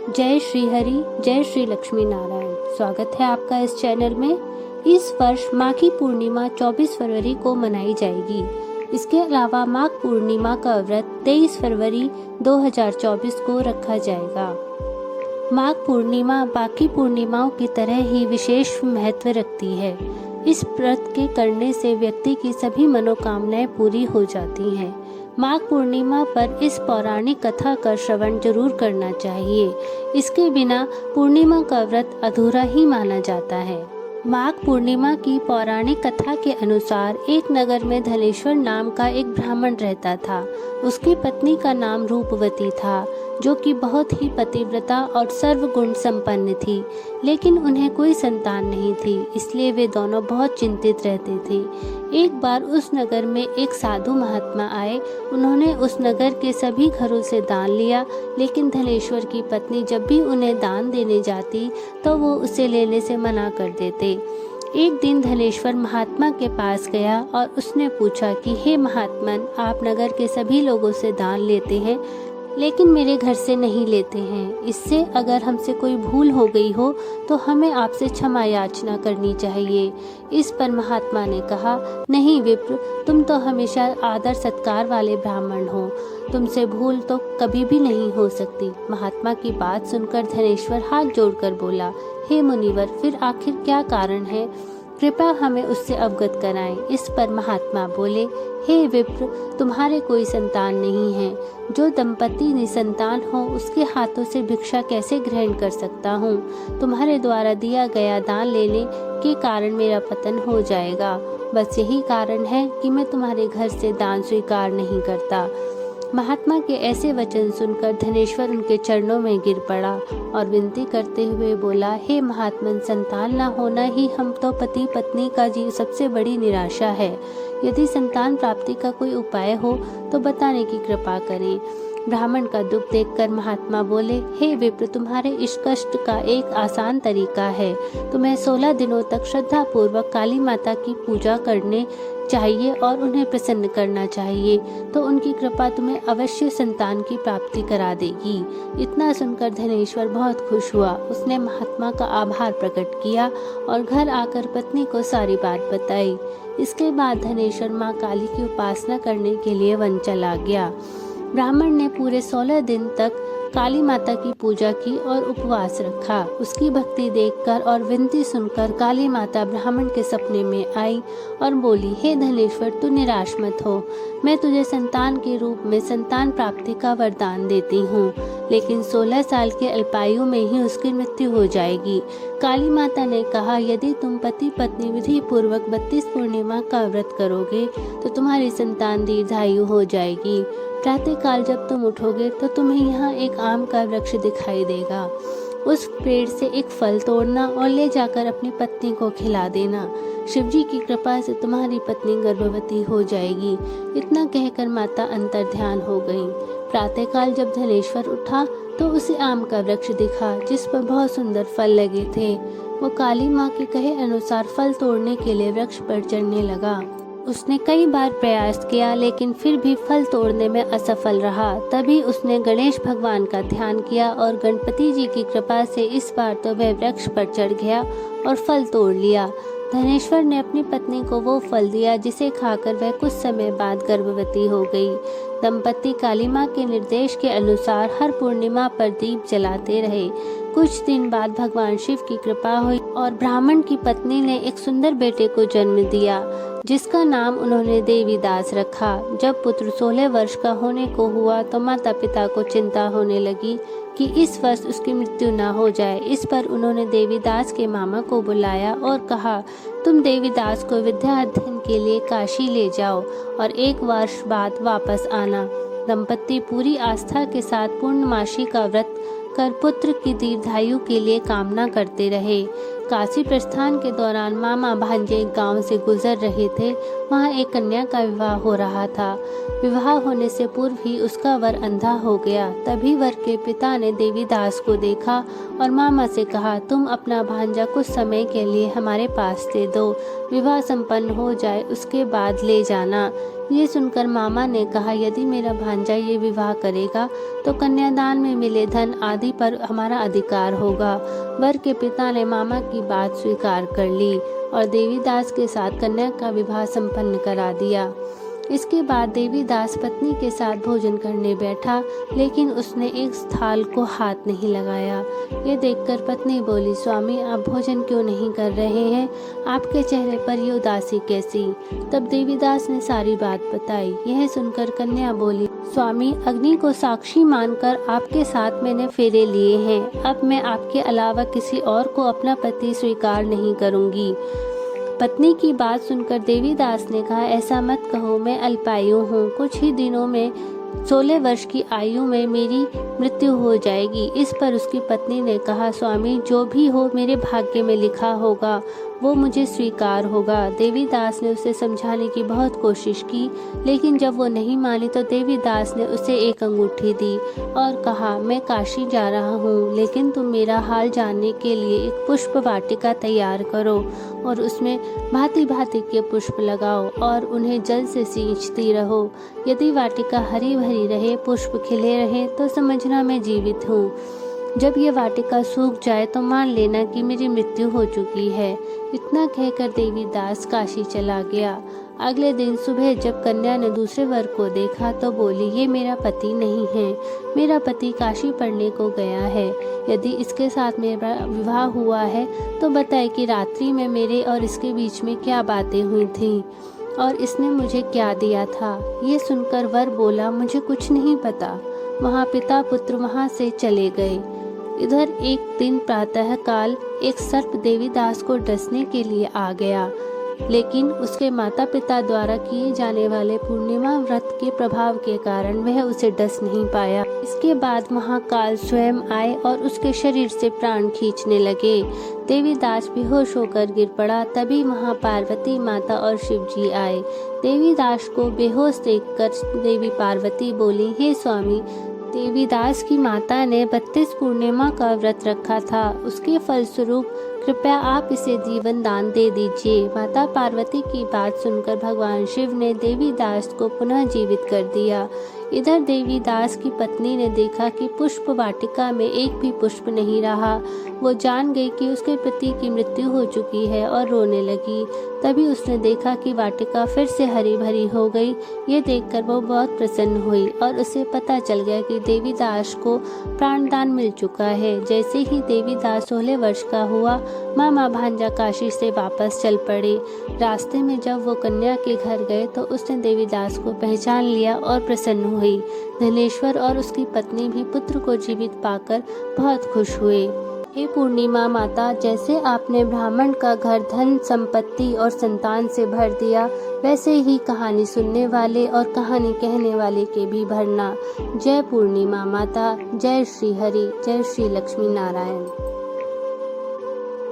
जय श्री हरि, जय श्री लक्ष्मी नारायण। स्वागत है आपका इस चैनल में। इस वर्ष माघ की पूर्णिमा 24 फरवरी को मनाई जाएगी। इसके अलावा माघ पूर्णिमा का व्रत 23 फरवरी 2024 को रखा जाएगा। माघ पूर्णिमा बाकी पूर्णिमाओं की तरह ही विशेष महत्व रखती है। इस व्रत के करने से व्यक्ति की सभी मनोकामनाएं पूरी हो जाती हैं। माघ पूर्णिमा पर इस पौराणिक कथा का श्रवण जरूर करना चाहिए। इसके बिना पूर्णिमा का व्रत अधूरा ही माना जाता है। माघ पूर्णिमा की पौराणिक कथा के अनुसार एक नगर में धनेश्वर नाम का एक ब्राह्मण रहता था। उसकी पत्नी का नाम रूपवती था, जो कि बहुत ही पतिव्रता और सर्वगुण संपन्न थी, लेकिन उन्हें कोई संतान नहीं थी, इसलिए वे दोनों बहुत चिंतित रहते थे। एक बार उस नगर में एक साधु महात्मा आए। उन्होंने उस नगर के सभी घरों से दान लिया, लेकिन धनेश्वर की पत्नी जब भी उन्हें दान देने जाती तो वो उसे लेने से मना कर देते। एक दिन धनेश्वर महात्मा के पास गया और उसने पूछा कि हे महात्मन, आप नगर के सभी लोगों से दान लेते हैं, लेकिन मेरे घर से नहीं लेते हैं। इससे अगर हमसे कोई भूल हो गई हो तो हमें आपसे क्षमा याचना करनी चाहिए। इस पर महात्मा ने कहा, नहीं विप्र, तुम तो हमेशा आदर सत्कार वाले ब्राह्मण हो, तुमसे भूल तो कभी भी नहीं हो सकती। महात्मा की बात सुनकर धनेश्वर हाथ जोड़कर बोला, हे मुनिवर, फिर आखिर क्या कारण है? कृपया हमें उससे अवगत कराएं। इस पर महात्मा बोले, हे विप्र, तुम्हारे कोई संतान नहीं है। जो दंपति निसंतान हो उसके हाथों से भिक्षा कैसे ग्रहण कर सकता हूँ? तुम्हारे द्वारा दिया गया दान लेने के कारण मेरा पतन हो जाएगा। बस यही कारण है कि मैं तुम्हारे घर से दान स्वीकार नहीं करता। महात्मा के ऐसे वचन सुनकर धनेश्वर उनके चरणों में गिर पड़ा और विनती करते हुए बोला, हे महात्मन, संतान न होना ही हम तो पति पत्नी का सबसे बड़ी निराशा है। यदि संतान प्राप्ति का कोई उपाय हो तो बताने की कृपा करें। ब्राह्मण का दुख देखकर महात्मा बोले, हे विप्र, तुम्हारे इस कष्ट का एक आसान तरीका है। तुम्हें 16 दिनों तक श्रद्धा पूर्वक काली माता की पूजा करने चाहिए और उन्हें प्रसन्न करना चाहिए, तो उनकी कृपा तुम्हें अवश्य संतान की प्राप्ति करा देगी। इतना सुनकर धनेश्वर बहुत खुश हुआ। उसने महात्मा का आभार प्रकट किया और घर आकर पत्नी को सारी बात बताई। इसके बाद धनेश्वर माँ काली की उपासना करने के लिए वन चला गया। ब्राह्मण ने पूरे 16 दिन तक काली माता की पूजा की और उपवास रखा। उसकी भक्ति देखकर और विनती सुनकर काली माता ब्राह्मण के सपने में आई और बोली, हे धनेश्वर, तू निराश मत हो। मैं तुझे संतान के रूप में संतान प्राप्ति का वरदान देती हूँ, लेकिन 16 साल के अल्पायु में ही उसकी मृत्यु हो जाएगी। काली माता ने कहा, यदि तुम पति पत्नी विधि पूर्वक 32 पूर्णिमा का व्रत करोगे तो तुम्हारी संतान दीर्घायु हो जाएगी। प्रातः काल जब तुम उठोगे तो तुम्हें यहाँ एक आम का वृक्ष दिखाई देगा। उस पेड़ से एक फल तोड़ना और ले जाकर अपनी पत्नी को खिला देना। शिवजी की कृपा से तुम्हारी पत्नी गर्भवती हो जाएगी। इतना कहकर माता अंतर्ध्यान हो गई। प्रातः काल जब धनेश्वर उठा तो उसे आम का वृक्ष दिखा, जिस पर बहुत सुंदर फल लगे थे। वो काली माँ के कहे अनुसार फल तोड़ने के लिए वृक्ष पर चढ़ने लगा। उसने कई बार प्रयास किया, लेकिन फिर भी फल तोड़ने में असफल रहा। तभी उसने गणेश भगवान का ध्यान किया और गणपति जी की कृपा से इस बार तो वह वृक्ष पर चढ़ गया और फल तोड़ लिया। धनेश्वर ने अपनी पत्नी को वो फल दिया, जिसे खाकर वह कुछ समय बाद गर्भवती हो गई। दंपति काली माँ के निर्देश के अनुसार हर पूर्णिमा पर दीप जलाते रहे। कुछ दिन बाद भगवान शिव की कृपा हुई और ब्राह्मण की पत्नी ने एक सुंदर बेटे को जन्म दिया, जिसका नाम उन्होंने देवीदास रखा। जब पुत्र 16 वर्ष का होने को हुआ तो माता पिता को चिंता होने लगी कि इस वर्ष उसकी मृत्यु न हो जाए। इस पर उन्होंने देवीदास के मामा को बुलाया और कहा, तुम देवीदास को विद्या अध्ययन के लिए काशी ले जाओ और 1 वर्ष बाद वापस आना। दंपति पूरी आस्था के साथ पूर्णमासी का व्रत कर पुत्र की दीर्घायु के लिए कामना करते रहे। काशी प्रस्थान के दौरान मामा भांजे एक गांव से गुजर रहे थे। वहां एक कन्या का विवाह हो रहा था। विवाह होने से पूर्व ही उसका वर अंधा हो गया। तभी वर के पिता ने देवीदास को देखा और मामा से कहा, तुम अपना भांजा कुछ समय के लिए हमारे पास दे दो, विवाह संपन्न हो जाए उसके बाद ले जाना। ये सुनकर मामा ने कहा, यदि मेरा भांजा ये विवाह करेगा तो कन्यादान में मिले धन आदि पर हमारा अधिकार होगा। वर के पिता ने मामा की बात स्वीकार कर ली और देवीदास के साथ कन्या का विवाह संपन्न करा दिया। इसके बाद देवीदास पत्नी के साथ भोजन करने बैठा, लेकिन उसने एक थाल को हाथ नहीं लगाया। ये देखकर पत्नी बोली, स्वामी आप भोजन क्यों नहीं कर रहे हैं? आपके चेहरे पर ये उदासी कैसी? तब देवीदास ने सारी बात बताई। यह सुनकर कन्या बोली, स्वामी अग्नि को साक्षी मानकर आपके साथ मैंने फेरे लिए हैं। अब मैं आपके अलावा किसी और को अपना पति स्वीकार नहीं करूंगी। पत्नी की बात सुनकर देवीदास ने कहा, ऐसा मत कहो, मैं अल्पायु हूँ। कुछ ही दिनों में 16 वर्ष की आयु में मेरी मृत्यु हो जाएगी। इस पर उसकी पत्नी ने कहा, स्वामी जो भी हो मेरे भाग्य में लिखा होगा वो मुझे स्वीकार होगा। देवीदास ने उसे समझाने की बहुत कोशिश की, लेकिन जब वो नहीं मानी तो देवीदास ने उसे एक अंगूठी दी और कहा, मैं काशी जा रहा हूँ, लेकिन तुम मेरा हाल जानने के लिए एक पुष्प वाटिका तैयार करो और उसमें भांति भांति के पुष्प लगाओ और उन्हें जल से सींचती रहो। यदि वाटिका हरी भरी रहे, पुष्प खिले रहे तो समझना मैं जीवित हूँ। जब ये वाटिका सूख जाए तो मान लेना कि मेरी मृत्यु हो चुकी है। इतना कहकर देवीदास काशी चला गया। अगले दिन सुबह जब कन्या ने दूसरे वर को देखा तो बोली, ये मेरा पति नहीं है, मेरा पति काशी पढ़ने को गया है। यदि इसके साथ मेरा विवाह हुआ है तो बताए कि रात्रि में मेरे और इसके बीच में क्या बातें हुई थीं और इसने मुझे क्या दिया था। ये सुनकर वर बोला, मुझे कुछ नहीं पता। वहाँ पिता पुत्र वहाँ से चले गए। इधर एक दिन प्रातः काल एक सर्प देवीदास को डसने के लिए आ गया, लेकिन उसके माता पिता द्वारा किए जाने वाले पूर्णिमा व्रत के प्रभाव के कारण वह उसे डस नहीं पाया। इसके बाद महाकाल स्वयं आए और उसके शरीर से प्राण खींचने लगे। देवीदास बेहोश होकर गिर पड़ा। तभी वहाँ पार्वती माता और शिव जी आए। देवीदास को बेहोश देखकर देवी पार्वती बोली, हे स्वामी, देवीदास की माता ने 32 पूर्णिमा का व्रत रखा था, उसके फलस्वरूप कृपया आप इसे जीवन दान दे दीजिए। माता पार्वती की बात सुनकर भगवान शिव ने देवीदास को पुनः जीवित कर दिया। इधर देवीदास की पत्नी ने देखा कि पुष्प वाटिका में एक भी पुष्प नहीं रहा। वो जान गई कि उसके पति की मृत्यु हो चुकी है और रोने लगी। तभी उसने देखा कि वाटिका फिर से हरी भरी हो गई। ये देखकर वो बहुत प्रसन्न हुई और उसे पता चल गया कि देवीदास को प्राणदान मिल चुका है। जैसे ही देवीदास 16 वर्ष का हुआ, मामा भांजा काशी से वापस चल पड़े। रास्ते में जब वो कन्या के घर गए तो उसने देवीदास को पहचान लिया और प्रसन्न हुई। धनेश्वर और उसकी पत्नी भी पुत्र को जीवित पाकर बहुत खुश हुए। हे पूर्णिमा माता, जैसे आपने ब्राह्मण का घर धन संपत्ति और संतान से भर दिया, वैसे ही कहानी सुनने वाले और कहानी कहने वाले के भी भरना। जय पूर्णिमा माता, जय श्री हरि, जय श्री लक्ष्मी नारायण।